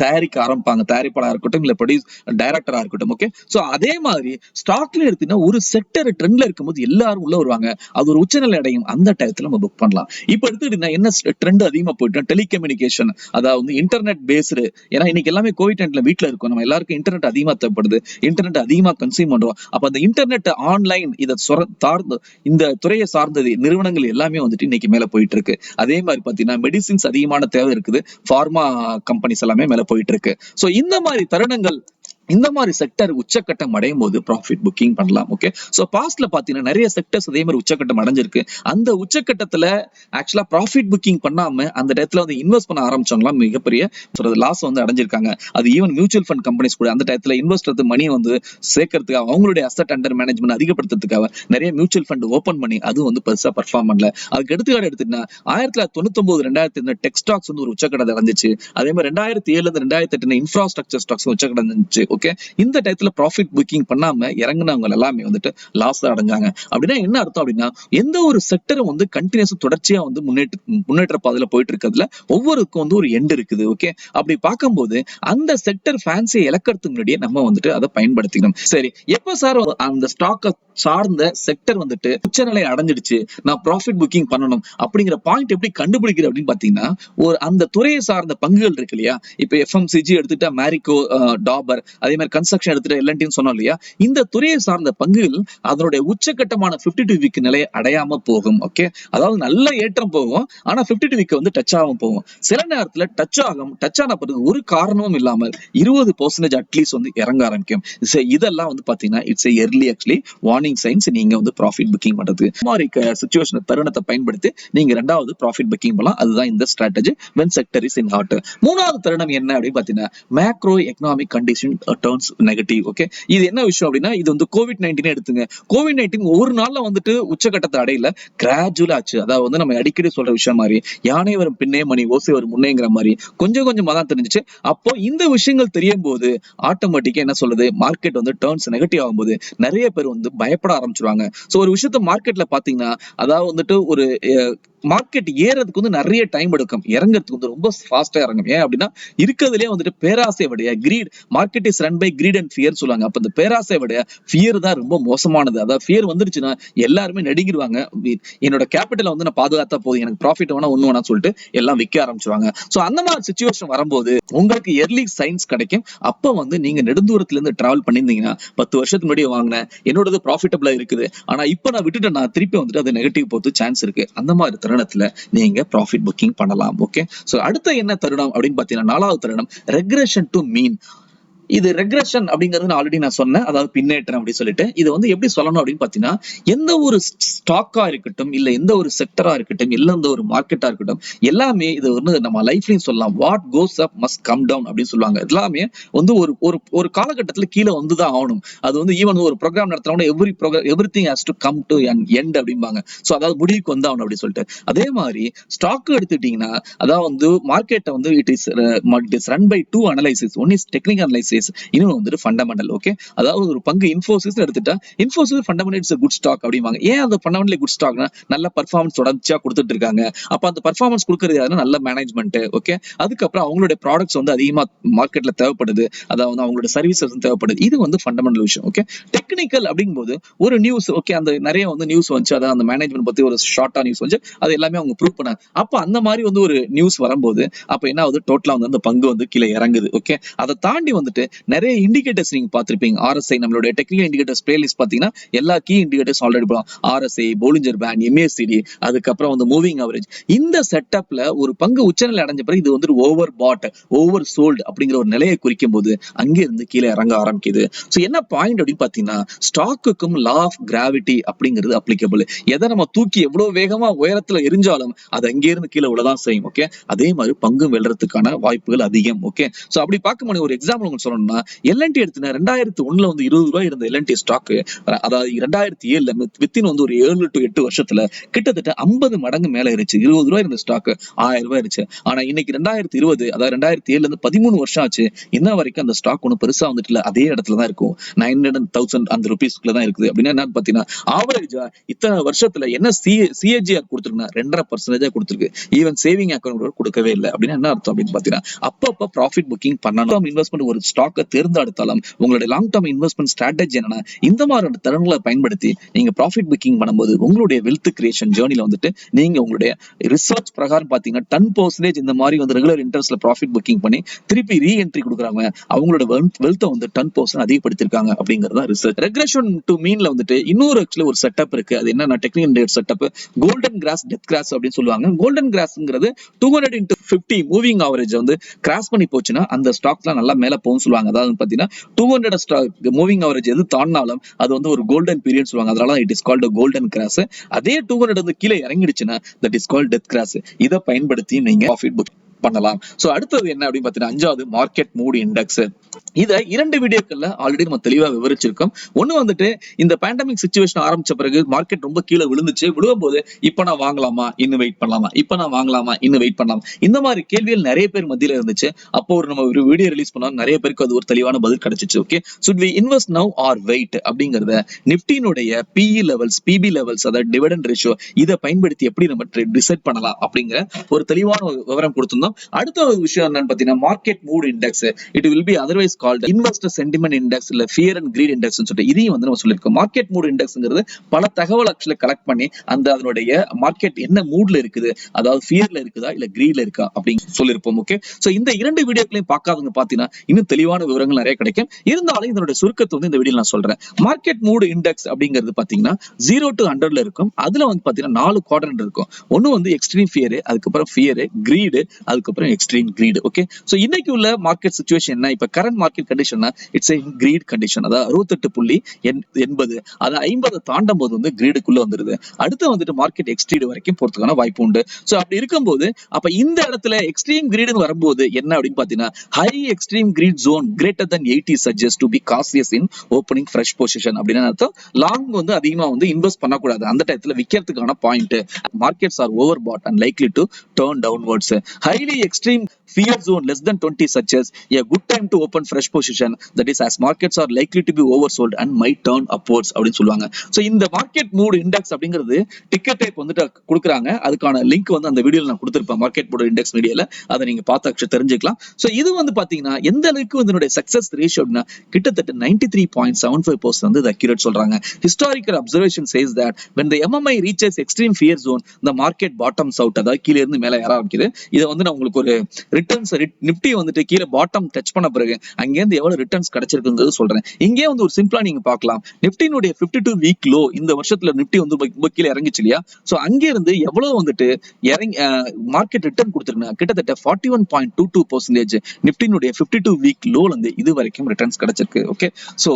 தயாரிக்க ஆரம்பிப்பாங்க. தயாரிப்பாளரா இருக்கட்டும் இல்ல ப்ரொடியூஸ் டைரக்டரா இருக்கட்டும். ஓகே, சோ அதே மாதிரி ஸ்டாக்ல எடுத்தீங்கன்னா ஒரு செக்டர் ட்ரெண்ட்ல இருக்கும்போது எல்லாரும் உள்ள வருவாங்க. அது ஒரு உச்சநிலை அடையும். அந்த டயத்துல நம்ம புக் பண்ணலாம். இப்ப எடுத்துக்கிட்டீங்கன்னா என்ன ட்ரெண்ட் அதிகமா போயிட்டு டெலிகம்யூனிகேஷன், அதாவது இன்டர்நெட் பேஸ்டு. ஏன்னா இன்னைக்கு எல்லாமே கோவிட்-19 வீட்ல இருக்கும். நம்ம எல்லாருக்கும் இன்டர்நெட் அதிகமா தேவைப்படுது. இன்டர்நெட் அதிகமா கன்சியூம் பண்றோம். அப்ப அந்த இன்டர்நெட் ஆன்லைன் இத சார்ந்து இந்த துறையை சார்ந்தது நிறுவனங்கள் எல்லாமே இன்னைக்கு மேல போயிட்டு இருக்கு. அதே மாதிரி பாத்தீங்கன்னா மெடிசின்ஸ் அதிகமான தேவை இருக்குது. பார்மா கம்பெனிஸ் எல்லாமே மேல போயிட்டு இருக்கு. சோ இந்த மாதிரி தருணங்கள் இந்த மாதிரி செக்டர் உச்சக்கட்டம் அடையும் போது ப்ராஃபிட் புக்கிங் பண்ணலாம். ஓகே, சோ பாஸ்ட்ல பாத்தீங்கன்னா நிறைய செக்டர்ஸ் அதே மாதிரி உச்சக்கட்டம் அடைஞ்சிருக்கு. அந்த உச்சக்கட்டத்துல ஆக்சுவலா ப்ராஃபிட் புக்கிங் பண்ணாம அந்த இடத்துல இன்வெஸ்ட் பண்ண ஆரம்பிச்சவங்க மிகப்பெரிய லாஸ் அடைஞ்சிருக்காங்க. அது ஈவன் மியூச்சுவல் ஃபண்ட் கம்பெனிஸ் கூட அந்த டயத்துல இன்வெஸ்டர் மணி சேர்க்கறதுக்காக அவங்களுடைய அசெட் அண்டர் மேனேஜ்மெண்ட் அதிகப்படுத்துறதுக்காக நிறைய மியூச்சுவல் ஃபண்ட் ஓபன் பண்ணி அது பெருசா பெர்ஃபார்ம் பண்ணல. அதுக்கு எடுத்துக்காட்டு எடுத்துட்டா 1999-2002 டெக் ஸ்டாக்ஸ் ஒரு உச்சக்கட்டத்தை அடைஞ்சிச்சு. அதே மாதிரி 2007-2008 இன்ஃப்ராஸ்ட்ரக்சர் ஸ்டாக்ஸ் உச்சக்கட்டம் இருந்துச்சு. ஓகே, இந்த டயத்துல ப்ராஃபிட் புக்கிங் பண்ணாம இறங்குனவங்க எல்லாமே லாஸ் அடைஞ்சாங்க. அப்படின்னா என்ன அர்த்தம் அப்படின்னா எந்த ஒரு செக்டரும் கண்டினியூஸா தொடர்ச்சியா முன்னேற்ற பாதையில போயிட்டு இருக்கிறதுல ஒவ்வொருக்கும் ஒரு எண்ட் இருக்குது. ஓகே, அப்படி பார்க்கும்போது அந்த செக்டர் ஃபேன்சியை இழக்கிறதுக்கு முன்னாடியே நம்ம அதை பயன்படுத்திக்கணும். சரி, எப்ப சார் அந்த ஸ்டாக் சார்ந்த செக்டர் உச்சநிலை அடைஞ்சிடுச்சு, நான் ப்ராஃபிட் புக்கிங் பண்ணணும் அப்படிங்கிற பாயிண்ட் எப்படி கண்டுபிடிக்கிறது அப்படின்னு பாத்தீங்கன்னா ஒரு அந்த துறையை சார்ந்த பங்குகள் இருக்கு இல்லையா. இப்ப FMCG எடுத்துட்டா மேரிகோ, டாபர், அதே மாதிரி கன்ஸ்ட்ரக்ஷன் எடுத்துட்டு எல்என்டின்னு சொன்னோம் இல்லையா, இந்த துறையை சார்ந்த பங்குகள் அதனுடைய உச்சகட்டமான 52 வீக் நிலையை அடையாம போகும். ஓகே, அதாவது நல்ல ஏற்றம் போகும், ஆனா 52 வீக் வந்து டச் ஆகாம போகும். சில நேரத்துல டச் ஆகும், டச் ஆன பிறகு ஒரு காரணமும் இல்லாமல் 20% அட்லீஸ்ட் வந்து இறங்க ஆரம்பிக்கும். இதெல்லாம் வந்து பாத்தீங்கன்னா it's early actually warning science நீங்க வந்து ப்ராஃபிட் புக்கிங் பண்றது. மாதிரி சிச்சுவேஷன் தருணத்தை பயன்படுத்தி நீங்க ரெண்டாவது ப்ராஃபிட் புக்கிங் பண்ணலாம். அதுதான் இந்த strategy when sector is in hot. மூணாவது தருணம் என்ன அப்படின்னு பாத்தீங்கன்னா macro economic condition turns negative. Okay, இது என்ன விஷயம் அப்படின்னா, இது வந்து கோவிட்-19 எடுத்துங்க. கோவிட்-19 ஒரு நாள்ல வந்துட்டு உச்சகட்டத்தை அடையல, கிராஜுவலா ஆச்சு. அதாவது வந்து நம்ம அடிக்கடி சொல்ற விஷயம் மாதிரி யானை வரும் பின்னே மணி ஓசை வரும் முன்னேங்கிற மாதிரி கொஞ்சம் கொஞ்சமா தான் தெரிஞ்சிச்சு. அப்போ இந்த விஷயங்கள் தெரியும் போது ஆட்டோமேட்டிக்கா என்ன சொல்றது, மார்க்கெட் வந்து டர்ன்ஸ் நெகட்டிவ் ஆகும்போது நிறைய பேர் வந்து பயப்பட ஆரம்பிச்சிருவாங்க. சோ ஒரு விஷயத்த மார்க்கெட்ல பாத்தீங்கன்னா, அதாவது வந்துட்டு ஒரு மார்க்கெட் ஏறதுக்கு வந்து நிறைய டைம் எடுக்கும், இறங்குறதுக்கு வந்து ரொம்ப ஃபாஸ்டா இறங்கும். ஏன் அப்படின்னா இருக்கிறதுலே வந்துட்டு பேராசை விடைய greed, market is run by greed and fear சொல்லுவாங்க. அப்ப இந்த பேராசை விடைய ஃபியர் தான் ரொம்ப மோசமானது. அதாவது ஃபியர் வந்துருச்சுன்னா எல்லாருமே நடுங்கிடுவாங்க. என்னோட கேபிட்டலை வந்து நான் பாதுகாத்தா போதும், எனக்கு ப்ராஃபிட் வேணா ஒண்ணு வேணா சொல்லிட்டு எல்லாம் விற்க ஆரம்பிச்சுவாங்க. சோ அந்த மாதிரி சிச்சுவேஷன் வரும்போது உங்களுக்கு எர்லி சைன்ஸ் கிடைக்கும். அப்ப வந்து நீங்க நெடுந்தூரத்துல இருந்து டிராவல் பண்ணியிருந்தீங்கன்னா 10 வருஷத்துக்கு முன்னாடி வாங்கினேன், என்னோடது ப்ராஃபிட்டபிளா இருக்குது, ஆனா இப்ப நான் விட்டுட்டு நான் திருப்பி வந்துட்டு அது நெகட்டிவ் போறது சான்ஸ் இருக்கு. அந்த மாதிரி தருணத்துல நீங்க ப்ராஃபிட் புக்கிங் பண்ணலாம். ஓகே, சோ அடுத்த என்ன தருணம் அப்படின்னு பாத்தீங்கன்னா, நாலாவது தருணம் ரெக்ரெஷன் டு மீன். இது ரெக்ரெஷன் அப்படிங்கிறது ஆல்ரெடி நான் சொன்னேன், அதாவது பின்னேற்றம் அப்படின்னு சொல்லிட்டு. இது வந்து எப்படி சொல்லணும் அப்படின்னு பாத்தீங்கன்னா, எந்த ஒரு ஸ்டாக்கா இருக்கட்டும், இல்ல எந்த ஒரு செக்டரா இருக்கட்டும், இல்ல எந்த ஒரு மார்க்கெட்டா இருக்கட்டும், எல்லாமே இது வந்து நம்ம லைஃப்லயும் சொல்லலாம். What goes up must come down அப்படின்னு சொல்லுவாங்க. எல்லாமே வந்து ஒரு ஒரு ஒரு காலகட்டத்துல கீழே வந்துதான் ஆகணும். அது வந்து ஈவன் ஒரு ப்ரோக்ராம் நடத்துறவங்க everything has to come to an end அப்படிம்பாங்க. சோ அதாவது முடிவுக்கு வந்தாகணும் அப்படின்னு சொல்லிட்டு. அதே மாதிரி ஸ்டாக் எடுத்துட்டீங்கன்னா, அதாவது வந்து மார்க்கெட்டை வந்து it is run by two analysis. One is technical analysis, இன்னொன்று வந்துட்டு ஃபண்டமெண்டல். ஓகே, அதாவது ஒரு பங்கு இன்ஃபோசிஸ் எடுத்துட்டா, Infosys fundamental it's good stock அப்படிம்பாங்க. ஏன் அந்த ஃபண்டமெண்டல் குட் ஸ்டாக்னா நல்ல பர்ஃபார்மன்ஸ் தொடர்ச்சியா கொடுத்துட்டு இருக்காங்க. அப்ப அந்த பர்ஃபார்மன்ஸ் கொடுக்கறது யாருன்னா நல்ல மேனேஜ்மெண்ட். ஓகே, அதுக்கப்புறம் அவங்களுடைய ப்ராடக்ட்ஸ் வந்து அதிகமா மார்க்கெட்ல தேவைப்படுது, அதாவது அவங்களோட சர்வீசஸ் தேவைப்படுது. இது வந்து ஃபண்டமெண்டல் விஷயம். ஓகே, டெக்னிக்கல் அப்படிங்கும்போது ஒரு நியூஸ், ஓகே, அந்த நிறைய வந்து நியூஸ் வந்து அதாவது அந்த மேனேஜ்மெண்ட் பத்தி ஒரு ஷார்ட்டா நியூஸ் வந்து அது எல்லாமே அவங்க ப்ரூவ் பண்ணாங்க. அப்ப அந்த மாதிரி வந்து ஒரு நியூஸ் வரும்போது அப்ப என்ன ஆகுது, டோட்டலா வந்து அந்த பங்கு வந்து கீழே இறங்குது. ஓகே, அதை தாண்டி வந்துட்டு நிறைய இண்டிகேட்டர்ஸ் நீங்க பார்த்திருப்பீங்க. RSI, நம்மளுடைய டெக்னிக்கல் இண்டிகேட்டர்ஸ் பிளேலிஸ்ட் பாத்தீங்கன்னா எல்லா கீ இண்டிகேட்டர்ஸ் ஆல்ரெடி போலாம். RSI, போலிஞ்சர் பேண்ட், MACD, அதுக்கப்புறம் வந்து மூவிங் அவரேஜ். இந்த செட்டப்ல ஒரு பங்கு உச்சநிலை அடைஞ்ச பிறகு இது வந்து ஓவர் பாட், ஓவர் சோல்டு அப்படிங்கிற ஒரு நிலையை குறிக்கும் போது அங்கே இருந்து கீழே இறங்க ஆரம்பிக்குது. சோ என்ன பாயிண்ட் அப்படின்னு பாத்தீங்கன்னா, ஸ்டாக்குக்கும் லா ஆஃப் கிராவிட்டி அப்படிங்கிறது அப்ளிகபிள். எதை நம்ம தூக்கி எவ்வளவு வேகமா உயரத்துல எரிஞ்சாலும் அது அங்கே இருந்து கீழே விழதான் செய்யும். ஓகே, அதே மாதிரி பங்கு வெல்றதுக்கான வாய்ப்புகள் அதிகம். ஓகே, சோ அப்படி பார்க்கும்போது ஒரு எக்ஸாம்பிள் உங்களுக்கு சொல்லணும்னா, எல்என்டி எடுத்துனா 2001 வந்து 20 ரூபாய் இருந்த எல்என்டி ஸ்டாக், அதாவது 2007 வித்தின் வந்து ஒரு 7 to 8 வருஷத்துல கிட்டத்தட்ட 50 மடங்கு மேல இருந்துச்சு. 20 ரூபாய் இருந்த ஸ்டாக் 1000 ரூபாய் இருந்துச்சு. ஆனா இன்னைக்கு 2020, அதாவது 2007 இருந்து 13 வருஷம் ஆச்சு, இன்ன வரைக்கும் அந்த ஸ்டாக் ஒன்னும் பெருசா வந்துட்டு இல்ல, அதே இடத்துல தான் இருக்கும். 900,000 அந்த ருபீஸ்க்குள்ள தான் இருக்குது. அப்படின்னா என்ன பாத்தீங்கன்னா, ஆவரேஜா இத்தனை வருஷத்துல என்ன CAGR கொடுத்துருக்குன்னா 2.5% கொடுத்துருக்கு. ஈவன் சேவிங் அக்கௌண்ட் கொடுக்கவே இல்லை. அப்படின்னா என்ன அர்த்தம் அப்படின்னு பாத்தீங்கன்னா, அப்பப்ப ப்ராஃபிட் புக்கிங் பண்ணணும். இன்வெஸ்ட்மெண்ட் ஒரு ஸ்டாக்கை தேர்ந்தெடுத்தாலும் உங்களுடைய லாங் டர்ம் இன்வெஸ்ட்மெண்ட் ஸ்ட்ராட்டஜி என்னன்னா, இந்த மாதிரி தருணங்களை பயன்படுத்தி நீங்க ப்ராஃபிட் புக்கிங் பண்ணும்போது உங்களுடைய வெல்த் கிரியேஷன் ஜேர்னில வந்துட்டு நீங்க உங்களுடைய ரிசர்ச் பிரகாரம் பாத்தீங்கன்னா 10% இந்த மாதிரி வந்து ரெகுலர் இன்ட்ரெஸ்ட்ல ப்ராஃபிட் புக்கிங் பண்ணி திருப்பி ரீஎன்ட்ரி கொடுக்குறாங்க, அவங்களோட வெல்த்தை வந்து 10% அதிகப்படுத்திருக்காங்க அப்படிங்கறத ரிசர்ச். ரெக்ரெஷன் டு மீன்ல வந்துட்டு இன்னொரு ஆக்சுவலி ஒரு செட்டப் இருக்கு. அது என்ன technical date setup, golden cross, death cross அப்படின்னு சொல்லுவாங்க. கோல்டன் கிராஸ்ங்கிறது 200x50 மூவிங் ஆவரேஜ் வந்து கிராஸ் பண்ணி போச்சுன்னா அந்த ஸ்டாக்ஸ்லாம் நல்லா மேல போகும் சொல்லுவாங்க. அதாவது பாத்தீங்கன்னா 200 மூவிங் ஆவரேஜ் எது தாண்டினாலும் அது வந்து ஒரு கோல்டன் பீரியட் சொல்லுவாங்க. அதனால it is called golden cross. அதே 200 வந்து கீழே இறங்கிடுச்சுன்னா that is called death cross. இதை பயன்படுத்தி நீங்க ப்ராஃபிட் புக் பண்ணலாம். சோ அடுத்தது என்ன அப்படின்னு பாத்தீங்கன்னா, அஞ்சாவது மார்க்கெட் மூட் இண்டெக்ஸ். இத 2 வீடியோக்கள்ல ஆல்ரெடி நம்ம தெளிவா விவரிச்சிருக்கோம். ஒண்ணு வந்துட்டு இந்த பேண்டமிக் சிச்சுவேஷன் ஆரம்பிச்ச பிறகு மார்க்கெட் ரொம்ப கீழே விழுந்துச்சு. விழும்போது இப்ப நான் வாங்கலாமா, இன்னும் வெயிட் பண்ணலாமா, இப்ப நான் வாங்கலாமா, இன்னும் வெயிட் பண்ணலாம், இந்த மாதிரி கேள்விகள் நிறைய பேர் மத்தியில இருந்துச்சு. அப்போ நம்ம ஒரு வீடியோ ரிலீஸ் பண்ணா நிறைய பேருக்கு அது ஒரு தெளிவான பதில் கிடைச்சிச்சு. Okay, should we invest now or wait அப்படிங்கறத நிப்டினுடைய PE லெவல்ஸ், PB லெவல்ஸ், அதாவது டிவிடெண்ட் ரேஷியோ, இதை பயன்படுத்தி எப்படி நம்ம டிசைட் பண்ணலாம் அப்படிங்கிற ஒரு தெளிவான விவரம் கொடுத்திருந்தோம். அடுத்த ஒரு விஷயம் என்னன்னு பாத்தீங்கன்னா, market mood index. It will be otherwise is called investor sentiment index இல்ல ஃபியர் அண்ட் கிரீட் இண்டெக்ஸ் சொல்லிட்டு இதையும் வந்து நம்ம சொல்லியிருக்கோம். மார்க்கெட் மூட் இண்டெக்ஸ்ங்கிறது பல தகவல் ஆக்சுவலி கலெக்ட் பண்ணி அதனுடைய மார்க்கெட் என்ன மூட்ல இருக்குது, அதாவது ஃபியர்ல இருக்குதா இல்ல கிரீட்ல இருக்கா அப்படின்னு சொல்லியிருப்போம். ஓகே, சோ இந்த 2 வீடியோக்களையும் பார்க்காதவங்க பாத்தீங்கன்னா இன்னும் தெளிவான விவரங்கள் நிறைய கிடைக்கும். இருந்தாலும் இதனுடைய சுருக்கத்தை வந்து இந்த வீடியோ நான் சொல்றேன். மார்க்கெட் மூட் இண்டெக்ஸ் அப்படிங்கிறது பாத்தீங்கன்னா 0 to 100ல இருக்கும். அதுல வந்து பாத்தீங்கன்னா 4 குவாட்ரண்ட் இருக்கும். ஒன்னு வந்து எக்ஸ்ட்ரீம் ஃபியர், அதுக்கப்புறம் ஃபியர், கிரீடு, அதுக்கப்புறம் எக்ஸ்ட்ரீம் கிரீடு. ஓகே, சோ இன்னைக்கு உள்ள மார்க்கெட் சிச்சுவேஷன் என்ன, இப்ப current market condition it's greed condition. அதாவது 68.80 அது 50 தாண்டும் போது வந்து கிரீடுக்குள்ள வந்துருது. அடுத்து வந்துட்டு மார்க்கெட் எக்ஸ்ட்ரீட் வரைக்கும் போறதுக்கான வாய்ப்பு உண்டு. சோ அப்படி இருக்கும்போது அப்ப இந்த இடத்துல எக்ஸ்ட்ரீம் கிரீடுன்னு வரும்போது என்ன அப்படின்னு பாத்தீங்கன்னா high extreme greed zone greater than 80 suggest to be cautious in opening fresh position அப்படின்னு அர்த்தம். லாங் வந்து அதிகமா வந்து இன்வெஸ்ட் பண்ணக்கூடாது. அந்த டயத்துல விக்கிறதுக்கான point markets are overbought and likely to turn downwards. Highly extreme fear zone less than 20 suggest a good time to open fresh position, that is as markets are likely to be oversold and might turn upwards அப்படின்னு சொல்லுவாங்க. So இந்த market mood index அப்படிங்கிறது ticket type வந்துட்டு கொடுக்குறாங்க. அதுக்கான link வந்து அந்த வீடியோல நான் கொடுத்திருப்பேன், மார்க்கெட் மூட் இண்டெக்ஸ் வீடியோல. அதை நீங்க பார்த்து ஆக்சுவலி தெரிஞ்சுக்கலாம். சோ இது வந்து பாத்தீங்கன்னா எந்த அளவுக்கு இதனுடைய சக்சஸ் ரேஷியோ அப்படின்னா கிட்டத்தட்ட 93.75% வந்து அக்யூரேட் சொல்றாங்க. Historical observation says that when the MMI reaches extreme fear zone, the market bottoms out. அதாவது கீழ இருந்து மேல ஏற ஆரம்பிக்குது. இதை வந்து நான் உங்களுக்கு ஒரு ரிட்டர்ன்ஸ் நிப்டி வந்துட்டு கீழே பாட்டம் டச் பண்ண பிறகு அங்கேருந்து எவ்வளவு ரிட்டர்ன்ஸ் கிடைச்சிருக்குங்கிறது சொல்றேன். இங்கே வந்து ஒரு சிம்பிளா நீங்க பார்க்கலாம். நிப்டினுடைய 52 வீக் லோ இந்த வருஷத்துல நிப்டி வந்து கீழே இறங்கிச்சு இல்லையா? சோ அங்க இருந்து எவ்வளவு வந்துட்டு இறங்கி மார்க்கெட் ரிட்டர்ன் கொடுத்துருங்க கிட்டத்தட்ட 41.22% நிப்டினுடைய 52 வீக் லோல இருந்து இது வரைக்கும் ரிட்டர்ன்ஸ் கிடைச்சிருக்கு. ஓகே, சோ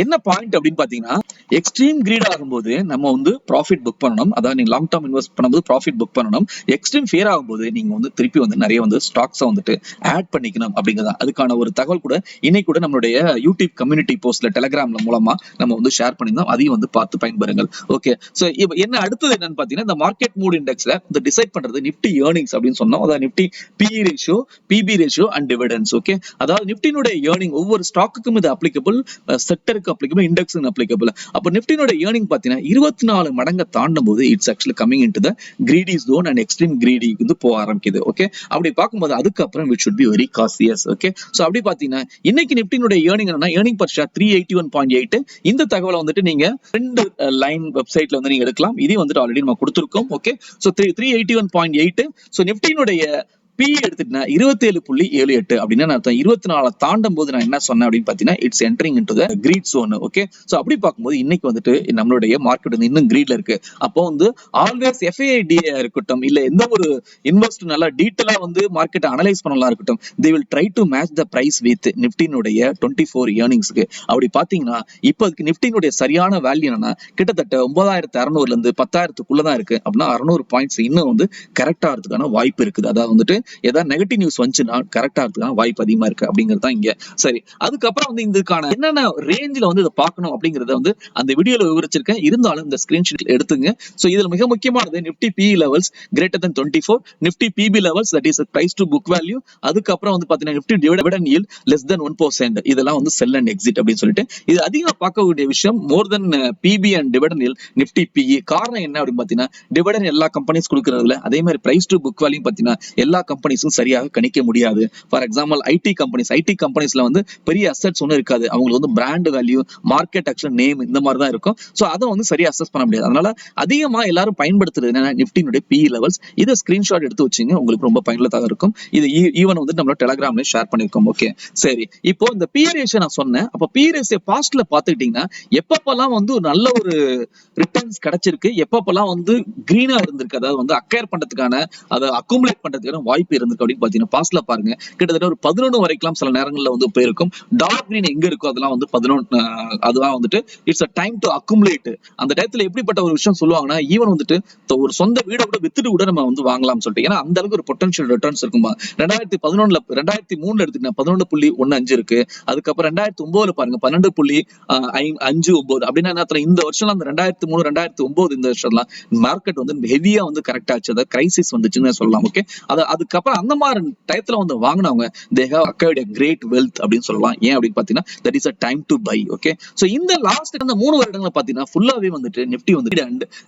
என்ன பாயிண்ட் அப்படின்னு பாத்தீங்கன்னா எக்ஸ்ட்ரீம் கிரீட் ஆகும்போது நம்ம வந்து ப்ராஃபிட் புக் பண்ணணும். அதாவது நீங்க லாங் டர்ம் இன்வெஸ்ட் பண்ணும்போது ப்ராஃபிட் புக் பண்ணணும். எக்ஸ்ட்ரீம் ஃபியர் ஆகும்போது நீங்க வந்து திருப்பி வந்து நிறைய வந்து ஸ்டாக்ஸ் வந்துட்டு ஆட் பண்ணிக்கணும் அப்படிங்கிறதா. அதுக்கான ஒரு தகவல் கூட இன்னைக்கு கூட நம்மளுடைய யூடியூப் கம்யூனிட்டி போஸ்ட்ல டெலிகிராம்ல மூலமா நம்ம வந்து ஷேர் பண்ணியிருந்தோம். அதையும் வந்து பார்த்து பயன்பெறுங்கள். ஓகே, சோ என்ன அடுத்தது என்னன்னு பாத்தீங்கன்னா இந்த மார்க்கெட் மூட் இண்டெக்ஸ்ல இந்த டிசைட் பண்றது நிப்டி ஏர்னிங்ஸ் அப்படின்னு சொன்னோம். அதாவது Nifty PE ratio, PB ratio and dividends. Okay, அதாவது நிப்டினுடைய ஏர்னிங் ஒவ்வொரு ஸ்டாக்குக்கும் இது அப்ளிகபிள், செக்டருக்கு அப்ளிகபிள், இண்டெக்ஸுக்கு அப்ளிகபிள். அப்ப நிப்டினுடைய ஏர்னிங் பாத்தீங்கன்னா 24 மடங்கு தாண்டும் போது it's actually coming into the greedy zone and extreme greedy வந்து போக ஆரம்பிக்குது. ஓகே, அப்படி பார்க்கும்போது அதுக்கப்புறம் which should be very cautious. Okay, so அப்படி பாத்தீங்கன்னா இன்னைக்கு நிப்டினுடைய ஏர்னிங் என்னன்னா ஏர்னிங் பர் ஷேர் 381.8. இந்த தகவலை வந்துட்டு நீங்க ரெண்டு லைன் வெப்சைட்ல வந்து நீங்க எடுக்கலாம். இதையும் வந்துட்டு ஆல்ரெடி நம்ம கொடுத்திருக்கோம். Okay, so 381.8. சோ நிப்டினுடைய பி எடுத்துட்டா 27.78 அப்படின்னு அர்த்தம். 24 தாண்டும் போது நான் என்ன சொன்னேன் அப்படின்னு பாத்தீங்கன்னா it's entering into the greed zone. Okay, so அப்படி பார்க்கும்போது இன்னைக்கு வந்துட்டு நம்மளுடைய மார்க்கெட் வந்து இன்னும் கிரீட்ல இருக்கு. அப்போ வந்து ஆல்வேஸ் FIIDA இருக்கட்டும் இல்ல எந்த ஒரு இன்வெஸ்டர் நல்லா டீட்டெயிலா வந்து மார்க்கெட் அனலைஸ் பண்ணலாம் இருக்கட்டும், they will try to match the price with நிப்டினுடைய 24 ஏர்னிங்ஸ்க்கு. அப்படி பாத்தீங்கன்னா இப்போ நிப்டினுடைய சரியான வேல்யூ என்னன்னா கிட்டத்தட்ட 9600ல இருந்து 10,000க்குள்ள தான் இருக்கு. அப்படின்னா 600 பாயிண்ட்ஸ் இன்னும் வந்து கரெக்டா ஆகிறதுக்கான வாய்ப்பு இருக்குது. அதாவது வந்துட்டு ஏதாவது நெகட்டிவ் நியூஸ் வந்துச்சுன்னா கரெக்டா இருக்கிறதுக்கான வாய்ப்பு அதிகமா இருக்கு அப்படிங்கறத இங்க. சரி, அதுக்கப்புறம் வந்து இதுக்கான என்னென்ன ரேஞ்சில வந்து இதை பார்க்கணும் அப்படிங்கறத வந்து அந்த வீடியோல விவரிச்சிருக்கேன். இருந்தாலும் இந்த ஸ்கிரீன்ஷாட் எடுத்துங்க. சோ இதுல மிக முக்கியமானது Nifty PE levels greater than 24, Nifty PB levels that is price to book value, அதுக்கப்புறம் வந்து பாத்தீங்கன்னா Nifty dividend yield less than 1%. இதெல்லாம் வந்து செல் அண்ட் எக்ஸிட் அப்படின்னு சொல்லிட்டு இது அதிகமா பார்க்கக்கூடிய விஷயம். மோர் தென் PB and dividend yield Nifty PE. காரணம் என்ன அப்படின்னு பாத்தீங்கன்னா டிவிடெண்ட் எல்லா கம்பெனிஸ் கொடுக்கறதுல, அதே மாதிரி பிரைஸ் டு புக் வேல்யூ பாத்தீங்கன்னா எல்லா கம்பெனிஸும் சரியாக கணிக்க முடியாது. ஃபார் எக்ஸாம்பிள் ஐடி கம்பெனிஸ்ல வந்து பெரிய அசெட்ஸ் ஒன்றும் இருக்காது. அவங்களுக்கு வந்து brand value, market actual name இந்த மாதிரி தான் இருக்கும். சோ அதை வந்து சரியா அசஸ் பண்ண முடியாது. அதனால அதிகமா எல்லாரும் பயன்படுத்துறது என்னன்னா நிப்டினுடைய PE லெவல்ஸ். இதை ஸ்கிரீன்ஷாட் எடுத்து வச்சுங்க, உங்களுக்கு ரொம்ப பயனுள்ளதாக இருக்கும். இது ஈவன் வந்து நம்மளோட டெலிகிராம்ல ஷேர் பண்ணிருக்கோம். ஓகே, சரி, இப்போ இந்த PE ரேஷியோ நான் சொன்னேன். அப்ப PE ரேஷியோ பாஸ்ட்ல பாத்துக்கிட்டீங்கன்னா எப்பப்பெல்லாம் வந்து நல்ல ஒரு ரிட்டர்ன்ஸ் கிடைச்சிருக்கு, எப்பப்பெல்லாம் வந்து கிரீனா இருந்திருக்கு, அதாவது வந்து அக்வயர் பண்றதுக்கான அதை அக்குமுலேட் பண்றதுக்கான வாய்ப்பு இருந்திருக்கு அப்படின்னு பாத்தீங்கன்னா பாஸ்ட்ல பாருங்க கிட்டத்தட்ட ஒரு 11 வரைக்கும் சில நேரங்கள்ல வந்து போயிருக்கும். டார்க் கிரீன் எங்க இருக்கோ அதெல்லாம் வந்து 11, அதுதான் வந்துட்டு it's a time to accumulate. அந்த டயத்துல எப்படிப்பட்ட ஒரு விஷயம் சொல்லுவாங்கன்னா ஈவன் வந்துட்டு ஒரு சொந்த வீட கூட வித்துட்டு கூட நம்ம வந்து வாங்கலாம் சொல்லிட்டு. ஏன்னா அந்த அளவுக்கு ஒரு பொட்டன்ஷியல் ரிட்டர்ன்ஸ் இருக்குமா. 2011ல 2003 எடுத்துக்கிட்டா 11.15 இருக்கு. அதுக்கப்புறம் 2009ல பாருங்க 12.59 அப்படின்னா இந்த வருஷம் அந்த 2003 2009 இந்த வருஷம்லாம் மார்க்கெட் வந்து ஹெவியா வந்து கரெக்ட் ஆச்சு. அதாவது கிரைசிஸ் வந்துச்சுன்னு சொல்லலாம். ஓகே, அதுக்கு அதுக்கப்புறம் அந்த மாதிரி டயத்துல வந்து வாங்கினவங்க they have acquired a great wealth அப்படின்னு சொல்லலாம். ஏன் அப்படின்னு பாத்தீங்கன்னா that is a time to buy. Okay, so இந்த லாஸ்ட் அந்த 3 வருடங்களை பாத்தீங்கன்னா ஃபுல்லாவே வந்துட்டு நிப்டி வந்து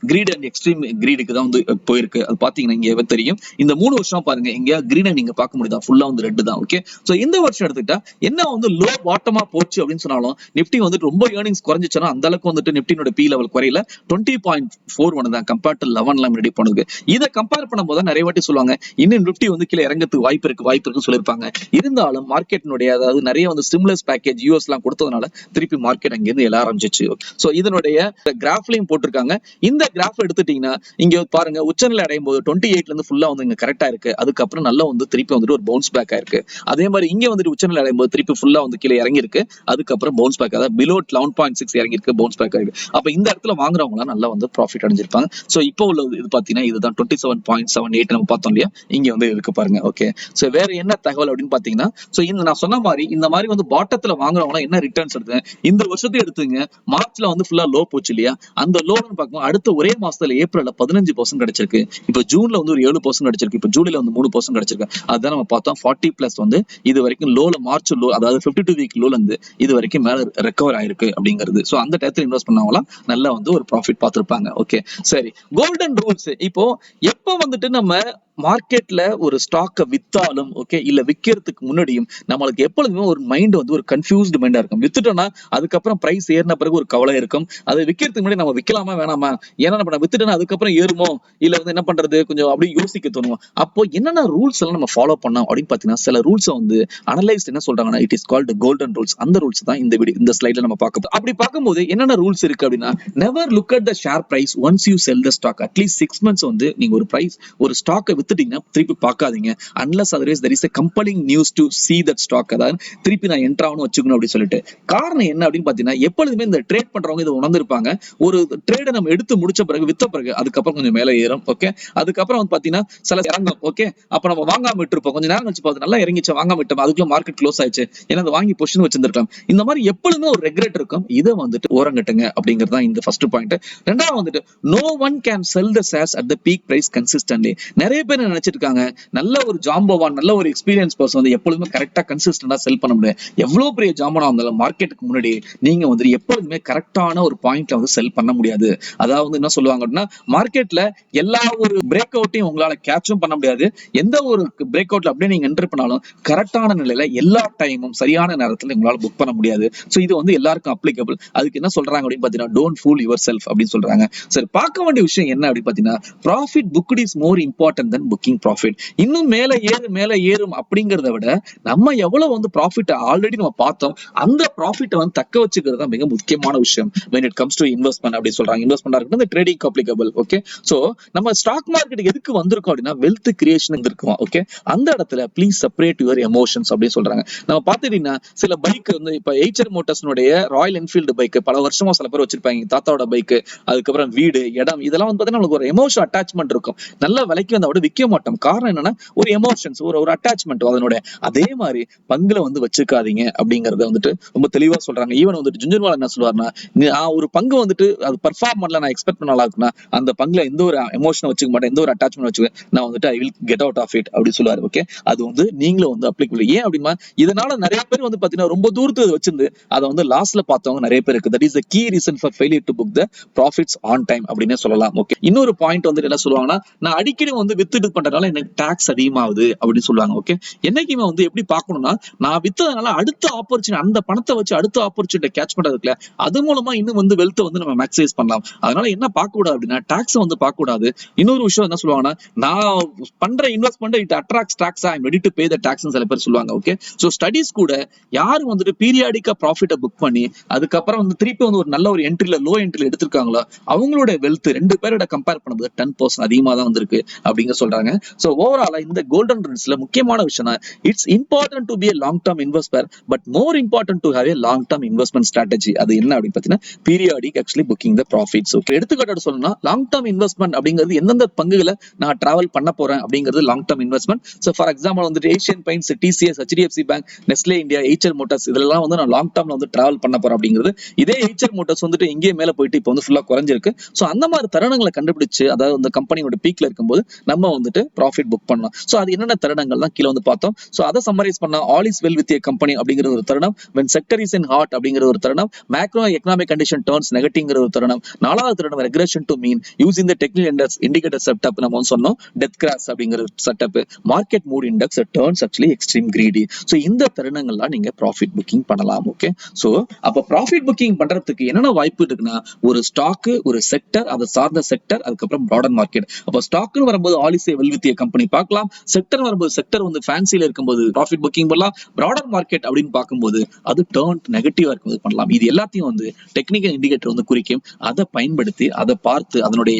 கிரீட் அண்ட் எக்ஸ்ட்ரீம் கிரீடுக்கு தான் வந்து போயிருக்கு. அது பாத்தீங்கன்னா இங்க தெரியும். இந்த 3 வருஷம் பாருங்க, இங்க கிரீனை நீங்க பார்க்க முடியுதா, ஃபுல்லா வந்து ரெட் தான். ஓகே, சோ இந்த வருஷம் எடுத்துக்கிட்டா என்ன வந்து லோ பாட்டமா போச்சு அப்படின்னு சொன்னாலும் நிப்டி வந்துட்டு ரொம்ப ஏர்னிங்ஸ் குறைஞ்சிச்சுன்னா அந்த அளவுக்கு வந்துட்டு நிப்டினோட பி லெவல் குறையில 20.41 தான் கம்பேர்ட் டு 11 ரெடி பண்ணுது. இதை கம்பேர் பண்ணும்போது நிறைய வாட்டி சொல்லுவாங்க இன்னும் நிப்டி வந்து கீழே இறங்கிறதுக்கு வாய்ப்பு இருக்குன்னு சொல்லியிருப்பாங்க. இருந்தாலும் மார்க்கெட்னுடைய அதாவது நிறைய வந்து ஸ்டிமுலஸ் பேக்கேஜ் யூஎஸ் எல்லாம் கொடுத்ததுனால திருப்பி மார்க்கெட் அங்கிருந்து எழ ஆரம்பிச்சிச்சு. சோ இதனுடைய கிராஃப்லயும் போட்டிருக்காங்க. இந்த கிராஃப் எடுத்துட்டீங்கன்னா இங்க பாருங்க உச்சநிலை அடையும் போது 28ல இருந்து ஃபுல்லா வந்து இங்க கரெக்டா இருக்கு. அதுக்கப்புறம் நல்லா வந்து திருப்பி வந்துட்டு ஒரு பவுன்ஸ் பேக் ஆயிருக்கு. அதே மாதிரி இங்க வந்துட்டு உச்சநிலை அடையும் போது திருப்பி ஃபுல்லா வந்து கீழே இறங்கி இருக்கு. அதுக்கப்புறம் பவுன்ஸ் பேக், அதாவது பிலோ 11.6 இறங்கி இருக்கு, பவுன்ஸ் பேக் ஆயிருக்கு. அப்ப இந்த இடத்துல வாங்குறவங்க நல்லா வந்து ப்ராஃபிட் அடைஞ்சிருப்பாங்க. சோ இப்போ உள்ள இது பாத்தீங்கன்னா இதுதான் 27.78 நம்ம பார்த்தோம் இல்லையா, இங்க வந்து இருக்கு பாருங்க. ஓகே, சோ வேற என்ன தகவல் அப்படின்னு பாத்தீங்கன்னா சோ இந்த நான் சொன்ன மாதிரி இந்த மாதிரி வந்து பாட்டத்துல வாங்குறவங்க என்ன ரிட்டர்ன்ஸ் எடுத்து இந்த வருஷத்தையும் எடுத்துங்க. மார்ச்ல வந்து ஃபுல்லா லோ போச்சு இல்லையா, அந்த லோன்னு பார்க்கும்போது அடுத்த ஒரே மாசத்துல ஏப்ரல்ல 15% கிடைச்சிருக்கு. இப்ப ஜூன்ல வந்து ஒரு 7% கிடைச்சிருக்கு. இப்ப ஜூலைல வந்து 3% கிடைச்சிருக்கு. அதுதான் நம்ம பார்த்தோம் 40+ வந்து இது வரைக்கும் லோல மார்ச் லோ, அதாவது 52 வீக் லோல இருந்து இது வரைக்கும் மேல ரெக்கவர் ஆயிருக்கு அப்படிங்கிறது. சோ அந்த டயத்துல இன்வெஸ்ட் பண்ணவங்களாம் நல்லா வந்து ஒரு ப்ராஃபிட் பார்த்திருப்பாங்க. ஓகே, சரி, கோல்டன் ரூல்ஸ். இப்போ எப்ப வந்துட்டு நம்ம மார்க்கெட்ல ஒரு ஸ்டாக்க வித்தாலும் ஓகே இல்ல விக்கிறதுக்கு முன்னாடியும் நம்மளுக்கு எப்பொழுதுமே ஒரு மைண்ட் வந்து ஒரு கன்ஃபியூஸ்டு மைண்டா இருக்கும். வித்துட்டோம்னா அதுக்கப்புறம் பிரைஸ் ஏறின பிறகு ஒரு கவலை இருக்கும். அதை விக்கிறதுக்கு முன்னாடி நம்ம விக்கலாமா வேணாமா, ஏன்னா நம்ம வித்துட்டோம்னா அதுக்கப்புறம் ஏறுமோ இல்ல வந்து என்ன பண்றது கொஞ்சம் அப்படி யோசிக்க தோணும். அப்போ என்னென்ன ரூல்ஸ் எல்லாம் நம்ம ஃபாலோ பண்ணோம் அப்படின்னு பாத்தீங்கன்னா சில ரூல்ஸ் வந்து அனலைஸ்ட் என்ன சொல்றாங்கன்னா it is called golden rules. அந்த ரூல்ஸ் தான் இந்த ஸ்லைட்ல நம்ம பார்க்க. அப்படி பார்க்கும்போது என்னென்ன ரூல்ஸ் இருக்கு அப்படின்னா never look at the share price once you sell the stock. At least 6 months வந்து நீங்க ஒரு பிரைஸ் ஒரு ஸ்டாக்கை வித்துட்டீங்கன்னா திருப்பி பார்க்காதீங்க. Unless otherwise there is a compelling news to see that stock. அதாவது திருப்பி நான் என்டர் ஆகணும் வச்சுக்கணும் அப்படின்னு சொல்லிட்டு. காரணம் என்ன அப்படின்னு பாத்தீங்கன்னா எப்பொழுதுமே இந்த ட்ரேட் பண்றவங்க இதை உணர்ந்திருப்பாங்க. ஒரு ட்ரேடை நம்ம எடுத்து முடிச்ச பிறகு வித்த பிறகு அதுக்கப்புறம் கொஞ்சம் மேலே ஏறும். ஓகே, அதுக்கப்புறம் வந்து பாத்தீங்கன்னா சில இறங்கும். ஓகே, அப்ப நம்ம வாங்காம விட்டுருப்போம். கொஞ்சம் நேரம் கழிச்சு பார்த்து நல்லா இறங்கிச்சு, வாங்காம விட்டோம், அதுக்குள்ள மார்க்கெட் க்ளோஸ் ஆயிடுச்சு, ஏன்னா அதை வாங்கி பொசிஷன் வச்சிருந்திருக்கலாம். இந்த மாதிரி எப்பொழுதுமே ஒரு ரெக்ரெட் இருக்கும். இதை வந்துட்டு ஓரங்கட்டுங்க அப்படிங்கிறது தான் இந்த ஃபர்ஸ்ட் பாயிண்ட். ரெண்டாவது வந்துட்டு no one can sell the shares at the peak price consistently. நிறைய பேர் நினைச்சிட்டு இருக்காங்க நல்ல ஒரு ஜாம்பவான் நல்ல ஒரு எக்ஸ்பீரியன்ஸ் பர்சன் வந்து எப்பொழுதுமே கரெக்டா கன்சிஸ்டன்டா செல் பண்ண முடியாது. எவ்வளவு பெரிய ஜாம்பனா இருந்தாலும் மார்க்கெட்டுக்கு முன்னாடி நீங்க வந்து எப்பொழுதுமே கரெக்டான ஒரு பாயிண்ட்ல வந்து செல் பண்ண முடியாது. அதாவது என்ன சொல்லுவாங்க அப்படின்னா மார்க்கெட்ல எல்லா ஒரு பிரேக் அவுட்டையும் உங்களால கேட்சும் பண்ண முடியாது. எந்த ஒரு பிரேக் அவுட்ல அப்படியே நீங்க என்டர் பண்ணாலும் கரெக்டான நிலையில எல்லா டைமும் சரியான நேரத்துல உங்களால புக் பண்ண முடியாது. சோ இது வந்து எல்லாருக்கும் அப்ளிகபிள். அதுக்கு என்ன சொல்றாங்க அப்படின்னு பாத்தீங்கன்னா டோன்ட் ஃபூல் யுவர் செல்ஃப் அப்படின்னு சொல்றாங்க. சரி, பார்க்க வேண்டிய விஷயம் என்ன அப்படின்னு பாத்தீங்கன்னா profit booked is more important then booking profit. இன்னும் மேல ஏறும் அப்படிங்கறத விட நம்ம எவ்வளவு வந்து ப்ராஃபிட் ஆல்ரெடி நம்ம பார்த்தோம் அந்த ப்ராஃபிட் வந்து தக்க வச்சுக்கிறது தான் மிக முக்கியமான விஷயம் when it comes to investment அப்படி சொல்றாங்க. இன்வெஸ்ட்மெண்டா இருக்கட்டும், இந்த ட்ரேடிங் அப்ளிகபிள். ஓகே, சோ நம்ம ஸ்டாக் மார்க்கெட்டுக்கு எதுக்கு வந்திருக்கோம் அப்படின்னா வெல்த் கிரியேஷன் இருக்கும். ஓகே, அந்த இடத்துல ப்ளீஸ் செப்பரேட் யுவர் எமோஷன்ஸ் அப்படின்னு சொல்றாங்க. நம்ம பாத்துட்டீங்கன்னா சில பைக் வந்து இப்ப எய்ச்சர் மோட்டார்ஸ்னுடைய ராயல் என்ஃபீல்டு பைக் பல வருஷமா சில பேர் வச்சிருப்பாங்க. தாத்தாவோட பைக், அதுக்கப்புறம் வீடு இடம் இதெல்லாம் வந்து பாத்தீங்கன்னா ஒரு எமோஷன் அட்டாச்மெண்ட் இருக்கும். நல்ல விலைக்கு வந்தா கூட விற்க மாட்டோம். காரணம் என்னன்னா ஒரு எமோஷன்ஸ் ஒரு அட்டாச்மெண்ட் அதனோட. அதே மாதிரி பங்குல வந்து வச்சுக்காதீங்க அப்படிங்கறத வந்துட்டு ரொம்ப தெளிவா சொல்றாங்க. ஈவன் வந்துட்டு ஜுஞ்சன்வாலா என்ன சொல்லுவாருன்னா ஒரு பங்கு வந்துட்டு அது பெர்ஃபார்ம் பண்ணல நான் எக்ஸ்பெக்ட் பண்ண நல்லா இருக்குன்னா அந்த பங்குல எந்த ஒரு எமோஷன் வச்சுக்க மாட்டேன், எந்த ஒரு அட்டாச்மெண்ட் வச்சுக்க நான் வந்துட்டு I will get out of it அப்படி சொல்லுவாரு. ஓகே, அது வந்து நீங்களும் வந்து அப்ளிகபிள். ஏன் அப்படின்னா இதனால நிறைய பேர் வந்து பாத்தீங்கன்னா ரொம்ப தூரத்து வச்சிருந்து அதை வந்து லாஸ்ட்ல பார்த்தவங்க நிறைய பேர் இருக்கு. That is the key reason for failure to book the profits on time அப்படின்னே சொல்லலாம். ஓகே, இன்னொரு பாயிண்ட் வந்து என்ன சொல்லுவாங்கன்னா நான் அடிக்கடி வந்து வித்துட்டு பண்றதுனால எனக்கு டாக்ஸ் அதிகமாகுது அப்படின்னு சொல்லுவாங்க. ஓகே, என்னைக்குமே வந்து எப்படி பார்க்கணும்னா நான் வித்ததுனால அடுத்த ஆப்பர்ச்சுனிட்டி அந்த பணத்தை வச்சு அடுத்த ஆப்பர்ச்சுனிட்டி கேட்ச் பண்றதுக்குல அது மூலமா இன்னும் வந்து வெல்த் வந்து நம்ம மேக்ஸைஸ் பண்ணலாம். அதனால என்ன பார்க்க கூடாது அப்படின்னா டாக்ஸ் வந்து பார்க்க கூடாது. இன்னொரு விஷயம் என்ன சொல்லுவாங்கன்னா நான் பண்ற investment it attracts tax, I am ready to pay the tax சில பேர் சொல்லுவாங்க. ஓகே, சோ ஸ்டடிஸ் கூட யாரு வந்துட்டு பீரியாடிக்கா ப்ராஃபிட்டை புக் பண்ணி அதுக்கப்புறம் வந்து திருப்பி வந்து ஒரு நல்ல ஒரு என்ட்ரில லோ என்ட்ரில எடுத்திருக்காங்களோ அவங்களோட வெல்த் 2 பேரோட கம்பேர் பண்ணும்போது 10% அதிகமா தான் வந்திருக்கு அப்படிங்க சொல்றாங்க. சோ ஓவராலா இந்த கோல்டன் ரூல்ஸ்ல முக்கியமான விஷயம் it's important to be a long term investor but more important to have a long term investment strategy. அது என்ன அப்படின்னு பாத்தீங்கன்னா பீரியாடிக் ஆக்சுவலி புக்கிங் த ப்ராஃபிட்ஸ். ஓகே, எடுத்துக்காட்டு சொல்லணும்னா லாங் டர்ம் இன்வெஸ்ட்மெண்ட் அப்படிங்கிறது எந்தெந்த பங்குகளை நான் டிராவல் பண்ண போறேன் அப்படிங்கிறது long term investment. So for example வந்துட்டு Asian Paints, TCS, HDFC bank, Nestle India, Eicher Motors இதெல்லாம் வந்து நான் லாங் டர்ம்ல வந்து டிராவல் பண்ண போறேன் அப்படிங்கிறது. இதே எய்ச்சர் மோட்டார்ஸ் வந்துட்டு எங்கேயே மேல போயிட்டு இப்போ வந்து ஃபுல்லா குறைஞ்சிருக்கு. சோ அந்த மாதிரி தருணங்களை கண்டுபிடிச்சு அதாவது அந்த கம்பெனியோட பீக்ல இருக்கும்போது நம்ம வந்துட்டு ப்ராஃபிட் புக் பண்ணணும். பண்ணணும். சோ அது என்னென்ன தருணங்கள் தான் கீழ வந்து பார்த்தோம். சோ அதை சம்மரைஸ் பண்ண all is well with A company அப்படிங்கிற ஒரு தருணம், when sector is in heart அப்படிங்கிற ஒரு தருணம், மேக்ரோ எக்கனாமிக் கண்டிஷன் டர்ன்ஸ் நெகட்டிவ்ங்கிற ஒரு தருணம், 4வது தருணம் regression to mean using the technical indicator setup நம்ம வந்து சொன்னோம், டெத் கிராஸ் அப்படிங்கிற setup, market mood index turns actually extreme greedy. So இந்த தருணங்கள்லாம் நீங்க ப்ராஃபிட் புக்கிங் பண்ணலாம். ஓகே, சோ அப்ப ப்ராஃபிட் புக்கிங் பண்றதுக்கு என்னென்ன வாய்ப்பு இருக்குன்னா, ஒரு ஸ்டாக், ஒரு செக்டர், அதை சார்ந்த செக்டர், அதுக்கப்புறம் ப்ராடர் மார்க்கெட். அப்ப ஸ்டாக்னு வரும்போது all is well with A company பார்க்கலாம், செக்டர் வரும்போது செக்டர் வந்து ஃபேன்சில இருக்கும்போது ப்ராஃபிட் புக்கிங் பண்ணலாம், ப்ராடர் மார்க்கெட் அப்படின்னு பார்க்கும்போது அது டர்ன் நெகட்டிவா இருக்கும்போது பண்ணலாம். இது எல்லாத்தையும் வந்து டெக்னிக்கல் இண்டிகேட்டர் வந்து குறிக்கும். அதை பயன்படுத்தி அதை பார்த்து அதனுடைய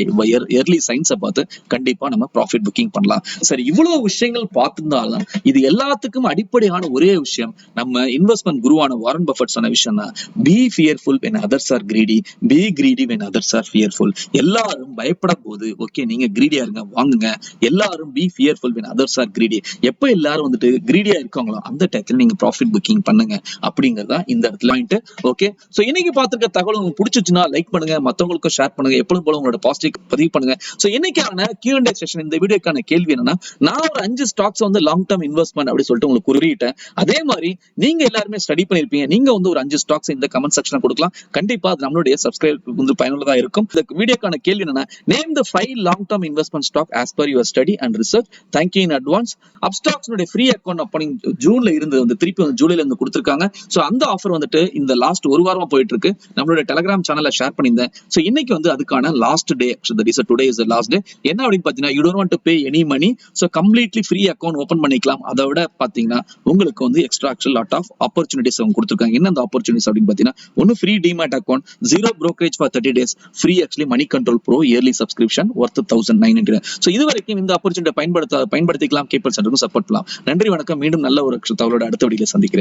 இயர்லி சைன்ஸை பார்த்து கண்டிப்பா நம்ம ப்ராஃபிட் புக்கிங் பண்ணலாம். சரி, இவ்வளவு விஷயங்கள் பார்த்திருந்தாலும் இது எல்லாத்துக்கும் அடிப்படையான ஒரே விஷயம், நம்ம இன்வெஸ்ட்மெண்ட் குருவான வாரன் பஃபெட் சொன்ன விஷயம் தான், be fearful when others are greedy, be greedy when others are fearful. எல்லாரும் பயப்படும் போது ஓகே நீங்க கிரீடியா இருங்க, வாங்குங்க. எல்லாரும் be fearful when others are greedy. எப்ப எல்லாரும் வந்துட்டு கிரீடியா இருக்காங்களோ அந்த டைத்துல நீங்க ப்ராஃபிட் புக்கிங் பண்ணுங்க அப்படிங்கறதா இந்த இடத்துல பாயிண்ட். ஓகே, சோ இன்னைக்கு பார்த்திருக்க தகவல் உங்களுக்கு பிடிச்சிச்சுன்னா லைக் பண்ணுங்க, மத்தவங்களுக்கும் ஷேர் பண்ணுங்க, எப்பவும் போல உங்களோட பாசிட்டிவ் பதிவு பண்ணுங்க. சோ இன்னைக்கான Q&A செஷன், இந்த வீடியோக்கான கேள்வி என்னன்னா, நான் ஒரு 5 ஸ்டாக்ஸ் வந்து லாங் டர்ம் இன்வெஸ்ட்மெண்ட் அப்படி சொல்லிட்டு உங்களுக்கு குறியிட்டேன். அதே மாதிரி நீங்க எல்லாருமே ஸ்டடி பண்ணிருப்பீங்க, நீங்க வந்து ஒரு 5 ஸ்டாக்ஸ் இந்த கமெண்ட் செக்ஷன்ல கொடுக்கலாம். கண்டிப்பா அது நம்மளுடைய சப்ஸ்கிரைபருக்கு வந்து பயனுள்ளதா இருக்கும். இந்த வீடியோக்கான கேள்வி என்னன்னா, name the 5 long term investment stock as per your study and research. Thank you in advance. Upstox free account opening ஜூன்ல இருந்து வந்து திருப்பி வந்து ஜூலைல இருந்து கொடுத்திருக்காங்க. சோ அந்த ஆஃபர் வந்துட்டு இந்த லாஸ்ட் ஒரு வாரமா போயிட்டு இருக்கு. நம்மளோட டெலிகிராம் சேனல்ல ஷேர் பண்ணியிருந்தேன். சோ இன்னைக்கு வந்து அதுக்கான last day, today is the last day. என்ன அப்படின்னு பாத்தீங்கன்னா, you don't want to pay any money, so completely free account open பண்ணிக்கலாம். அதை விட பாத்தீங்கன்னா உங்களுக்கு வந்து எக்ஸ்ட்ரா லாட் ஆஃப் ஆப்பர்ச்சுனிட்டிஸ் அவங்க கொடுத்திருக்காங்க. என்ன அந்த ஆப்பர்ச்சுனிட்டிஸ் அப்படின்னு பாத்தீங்கன்னா, ஒன்னு free demat account, zero brokerage for 30 days, free actually Moneycontrol Pro yearly subscription worth 1999. So இது வரைக்கும் இந்த ஆப்பர்ச்சுனிட்டி பயன்படுத்திக்கலாம், கேபிள் சென்டருக்கு சப்போர்ட் பண்ணலாம். நன்றி, வணக்கம். மீண்டும் நல்ல ஒரு தகவலோட அடுத்த வீடியோல சந்திக்கிறேன்.